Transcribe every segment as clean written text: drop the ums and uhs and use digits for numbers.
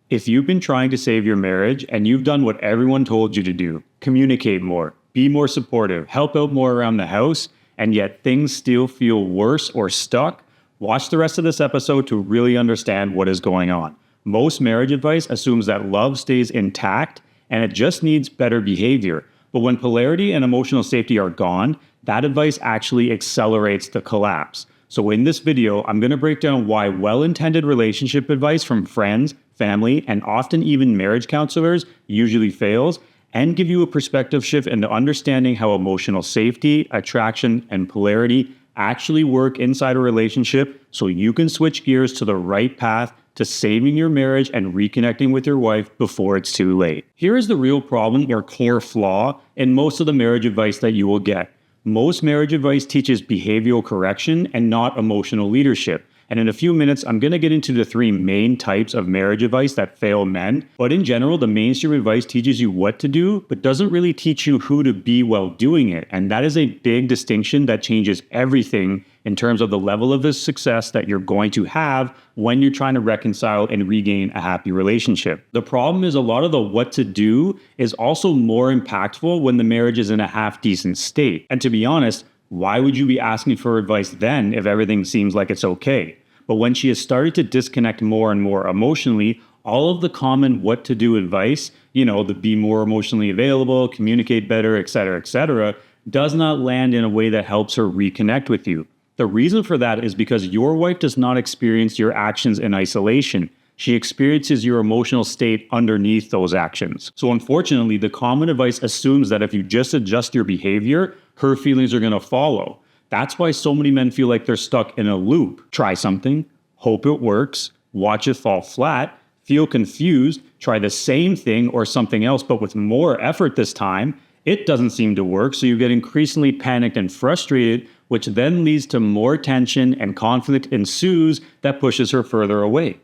If you've been trying to save your marriage and you've done what everyone told you to do, communicate more, be more supportive, help out more around the house, and yet things still feel worse or stuck, watch the rest of this episode to really understand what is going on. Most marriage advice assumes that love stays intact and it just needs better behavior. But when polarity and emotional safety are gone, that advice actually accelerates the collapse. So in this video, I'm going to break down why well-intended relationship advice from friends, family, and often even marriage counselors usually fails, and give you a perspective shift into understanding how emotional safety, attraction, and polarity actually work inside a relationship so you can switch gears to the right path to saving your marriage and reconnecting with your wife before it's too late. Here is the real problem or core flaw in most of the marriage advice that you will get. Most marriage advice teaches behavioral correction and not emotional leadership. And in a few minutes, I'm going to get into the three main types of marriage advice that fail men. But in general, the mainstream advice teaches you what to do, but doesn't really teach you who to be while doing it. And that is a big distinction that changes everything in terms of the level of the success that you're going to have when you're trying to reconcile and regain a happy relationship. The problem is a lot of the what to do is also more impactful when the marriage is in a half-decent state. And to be honest, why would you be asking for advice then if everything seems like it's okay? But when she has started to disconnect more and more emotionally, all of the common what to do advice, the be more emotionally available, communicate better, etc., does not land in a way that helps her reconnect with you. The reason for that is because your wife does not experience your actions in isolation. She experiences your emotional state underneath those actions. So unfortunately, the common advice assumes that if you just adjust your behavior, her feelings are going to follow. That's why so many men feel like they're stuck in a loop. Try something, hope it works, watch it fall flat, feel confused, try the same thing or something else, but with more effort this time. It doesn't seem to work, so you get increasingly panicked and frustrated, which then leads to more tension and conflict ensues that pushes her further away.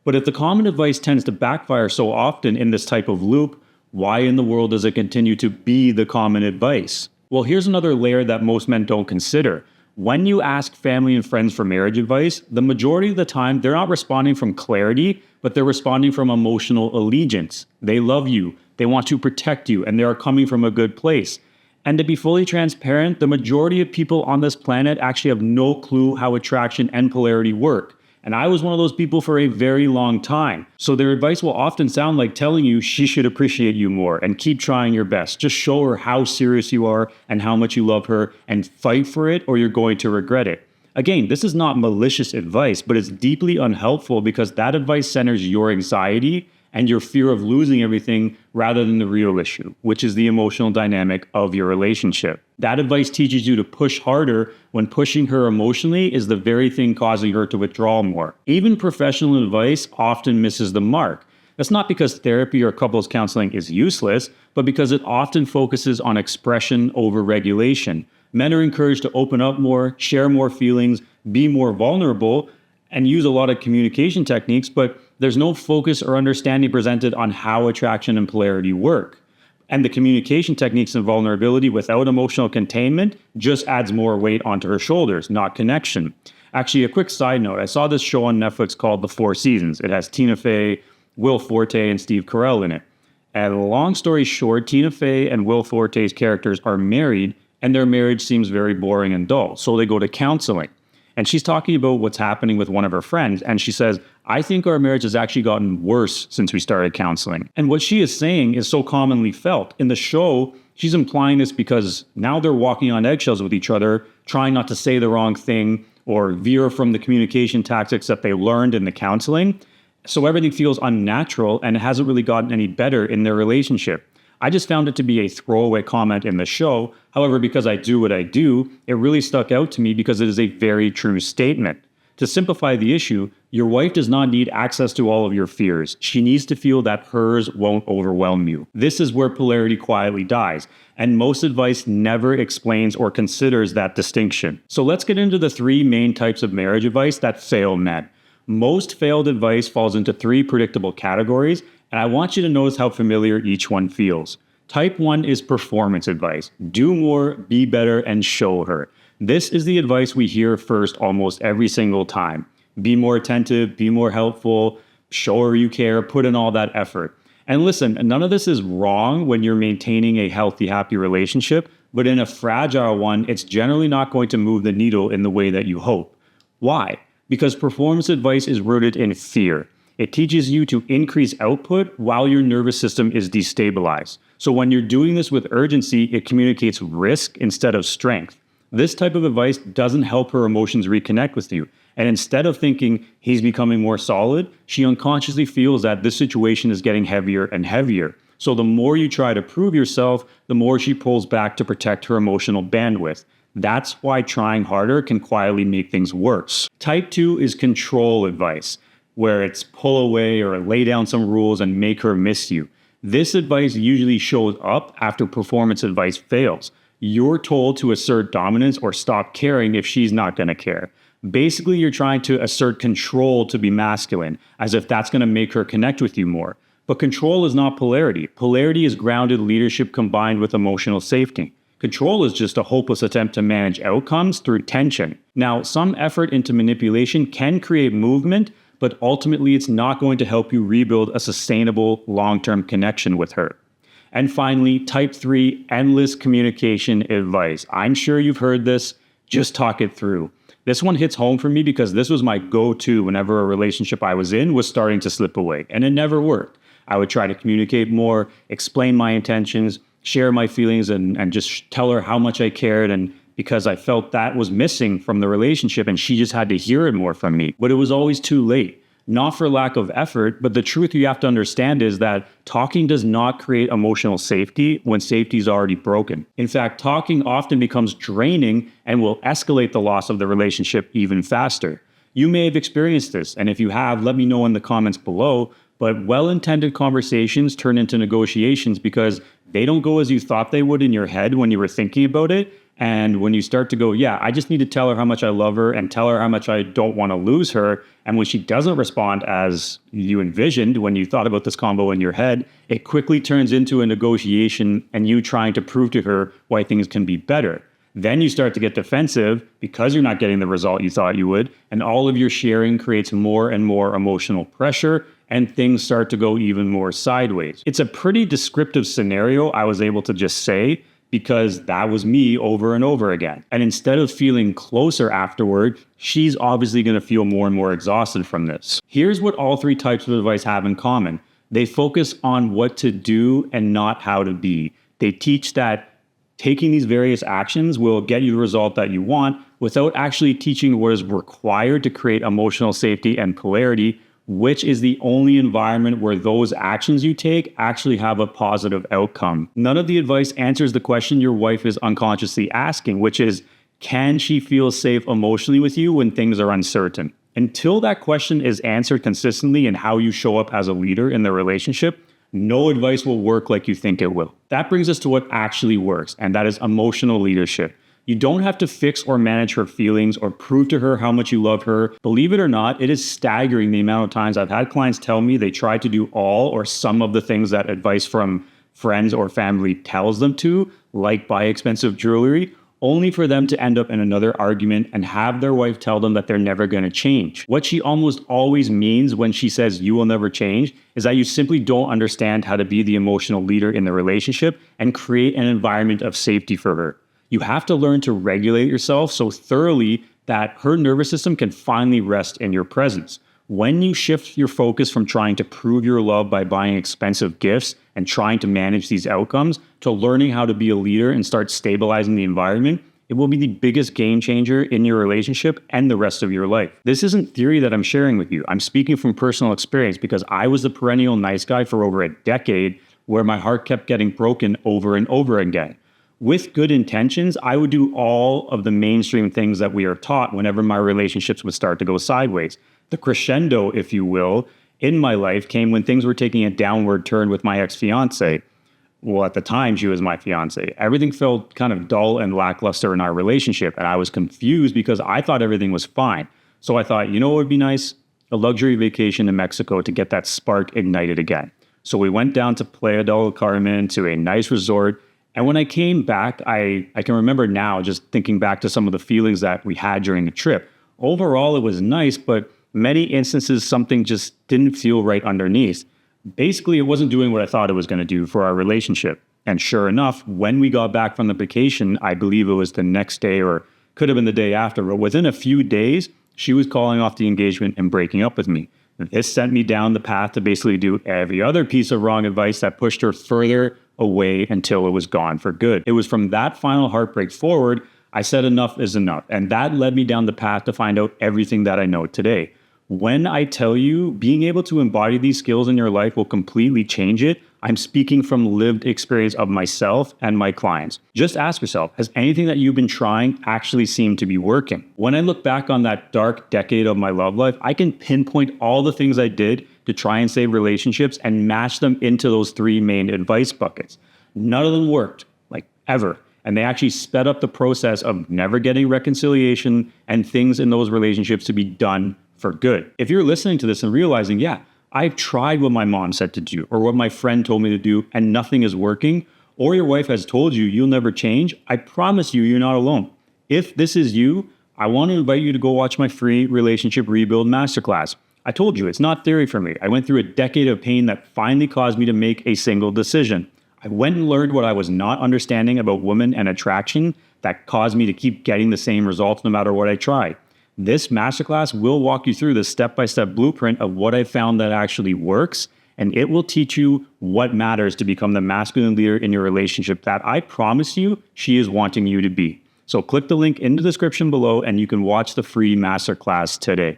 But if the common advice tends to backfire so often in this type of loop, why in the world does it continue to be the common advice? Well, here's another layer that most men don't consider. When you ask family and friends for marriage advice, the majority of the time, they're not responding from clarity, but they're responding from emotional allegiance. They love you, they want to protect you, and they are coming from a good place. And to be fully transparent, the majority of people on this planet actually have no clue how attraction and polarity work. And I was one of those people for a very long time. So their advice will often sound like telling you she should appreciate you more and keep trying your best. Just show her how serious you are and how much you love her and fight for it or you're going to regret it. Again, this is not malicious advice, but it's deeply unhelpful because that advice centers your anxiety and your fear of losing everything rather than the real issue, which is the emotional dynamic of your relationship. That advice teaches you to push harder when pushing her emotionally is the very thing causing her to withdraw more. Even professional advice often misses the mark. That's not because therapy or couples counseling is useless, but because it often focuses on expression over regulation. Men are encouraged to open up more, share more feelings, be more vulnerable, and use a lot of communication techniques, but there's no focus or understanding presented on how attraction and polarity work. And the communication techniques and vulnerability without emotional containment just adds more weight onto her shoulders, not connection. Actually, a quick side note, I saw this show on Netflix called The Four Seasons. It has Tina Fey, Will Forte, and Steve Carell in it. And long story short, Tina Fey and Will Forte's characters are married, and their marriage seems very boring and dull. So they go to counseling. And she's talking about what's happening with one of her friends. And she says, I think our marriage has actually gotten worse since we started counseling. And what she is saying is so commonly felt. In the show, she's implying this because now they're walking on eggshells with each other, trying not to say the wrong thing or veer from the communication tactics that they learned in the counseling. So everything feels unnatural and it hasn't really gotten any better in their relationship. I just found it to be a throwaway comment in the show. However, because I do what I do, it really stuck out to me because it is a very true statement. To simplify the issue, your wife does not need access to all of your fears. She needs to feel that hers won't overwhelm you. This is where polarity quietly dies, and most advice never explains or considers that distinction. So let's get into the three main types of marriage advice that fail men. Most failed advice falls into three predictable categories, and I want you to notice how familiar each one feels. Type 1 is performance advice. Do more, be better, and show her. This is the advice we hear first almost every single time. Be more attentive, be more helpful, show her you care, put in all that effort. And listen, none of this is wrong when you're maintaining a healthy, happy relationship, but in a fragile one, it's generally not going to move the needle in the way that you hope. Why? Because performance advice is rooted in fear. It teaches you to increase output while your nervous system is destabilized. So when you're doing this with urgency, it communicates risk instead of strength. This type of advice doesn't help her emotions reconnect with you. And instead of thinking he's becoming more solid, she unconsciously feels that this situation is getting heavier and heavier. So the more you try to prove yourself, the more she pulls back to protect her emotional bandwidth. That's why trying harder can quietly make things worse. Type 2 is control advice, where it's pull away or lay down some rules and make her miss you. This advice usually shows up after performance advice fails. You're told to assert dominance or stop caring if she's not going to care. Basically, you're trying to assert control to be masculine, as if that's going to make her connect with you more. But control is not polarity. Polarity is grounded leadership combined with emotional safety. Control is just a hopeless attempt to manage outcomes through tension. Now, some effort into manipulation can create movement, but ultimately it's not going to help you rebuild a sustainable long-term connection with her. And finally, type 3, endless communication advice. I'm sure you've heard this, just talk it through. This one hits home for me because this was my go-to whenever a relationship I was in was starting to slip away, and it never worked. I would try to communicate more, explain my intentions, share my feelings, and just tell her how much I cared, and because I felt that was missing from the relationship and she just had to hear it more from me. But it was always too late. Not for lack of effort, but the truth you have to understand is that talking does not create emotional safety when safety is already broken. In fact, talking often becomes draining and will escalate the loss of the relationship even faster. You may have experienced this, and if you have, let me know in the comments below, but well-intended conversations turn into negotiations because they don't go as you thought they would in your head when you were thinking about it. And when you start to go, yeah, I just need to tell her how much I love her and tell her how much I don't want to lose her. And when she doesn't respond as you envisioned when you thought about this combo in your head, it quickly turns into a negotiation and you trying to prove to her why things can be better. Then you start to get defensive because you're not getting the result you thought you would. And all of your sharing creates more and more emotional pressure and things start to go even more sideways. It's a pretty descriptive scenario I was able to just say, because that was me over and over again. And instead of feeling closer afterward, she's obviously going to feel more and more exhausted from this. Here's what all three types of advice have in common. They focus on what to do and not how to be. They teach that taking these various actions will get you the result that you want without actually teaching what is required to create emotional safety and polarity, which is the only environment where those actions you take actually have a positive outcome. None of the advice answers the question your wife is unconsciously asking, which is, can she feel safe emotionally with you when things are uncertain? Until that question is answered consistently in how you show up as a leader in the relationship, no advice will work like you think it will. That brings us to what actually works, and that is emotional leadership. You don't have to fix or manage her feelings or prove to her how much you love her. Believe it or not, it is staggering the amount of times I've had clients tell me they try to do all or some of the things that advice from friends or family tells them to, like buy expensive jewelry, only for them to end up in another argument and have their wife tell them that they're never going to change. What she almost always means when she says you will never change is that you simply don't understand how to be the emotional leader in the relationship and create an environment of safety for her. You have to learn to regulate yourself so thoroughly that her nervous system can finally rest in your presence. When you shift your focus from trying to prove your love by buying expensive gifts and trying to manage these outcomes to learning how to be a leader and start stabilizing the environment, it will be the biggest game changer in your relationship and the rest of your life. This isn't theory that I'm sharing with you. I'm speaking from personal experience because I was the perennial nice guy for over a decade where my heart kept getting broken over and over again. With good intentions, I would do all of the mainstream things that we are taught whenever my relationships would start to go sideways. The crescendo, if you will, in my life came when things were taking a downward turn with my ex-fiance. Well, at the time, she was my fiance. Everything felt kind of dull and lackluster in our relationship, and I was confused because I thought everything was fine. So I thought, you know what would be nice? A luxury vacation in Mexico to get that spark ignited again. So we went down to Playa del Carmen to a nice resort. And when I came back, I can remember now just thinking back to some of the feelings that we had during the trip. Overall, it was nice, but many instances, something just didn't feel right underneath. Basically, it wasn't doing what I thought it was going to do for our relationship. And sure enough, when we got back from the vacation, I believe it was the next day or could have been the day after, but within a few days, she was calling off the engagement and breaking up with me. This sent me down the path to basically do every other piece of wrong advice that pushed her further away until it was gone for good. It was from that final heartbreak forward, I said enough is enough. And that led me down the path to find out everything that I know today. When I tell you being able to embody these skills in your life will completely change it, I'm speaking from lived experience of myself and my clients. Just ask yourself, has anything that you've been trying actually seemed to be working? When I look back on that dark decade of my love life, I can pinpoint all the things I did to try and save relationships and match them into those three main advice buckets. None of them worked, like ever. And they actually sped up the process of never getting reconciliation and things in those relationships to be done for good. If you're listening to this and realizing, yeah, I've tried what my mom said to do or what my friend told me to do and nothing is working, or your wife has told you you'll never change, I promise you, you're not alone. If this is you, I want to invite you to go watch my free Relationship Rebuild Masterclass. I told you, it's not theory for me. I went through a decade of pain that finally caused me to make a single decision. I went and learned what I was not understanding about women and attraction that caused me to keep getting the same results no matter what I tried. This masterclass will walk you through the step-by-step blueprint of what I found that actually works, and it will teach you what matters to become the masculine leader in your relationship that I promise you she is wanting you to be. So click the link in the description below and you can watch the free masterclass today.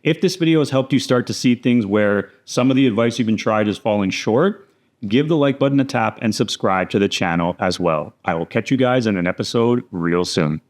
If this video has helped you start to see things where some of the advice you've been tried is falling short, give the like button a tap and subscribe to the channel as well. I will catch you guys in an episode real soon.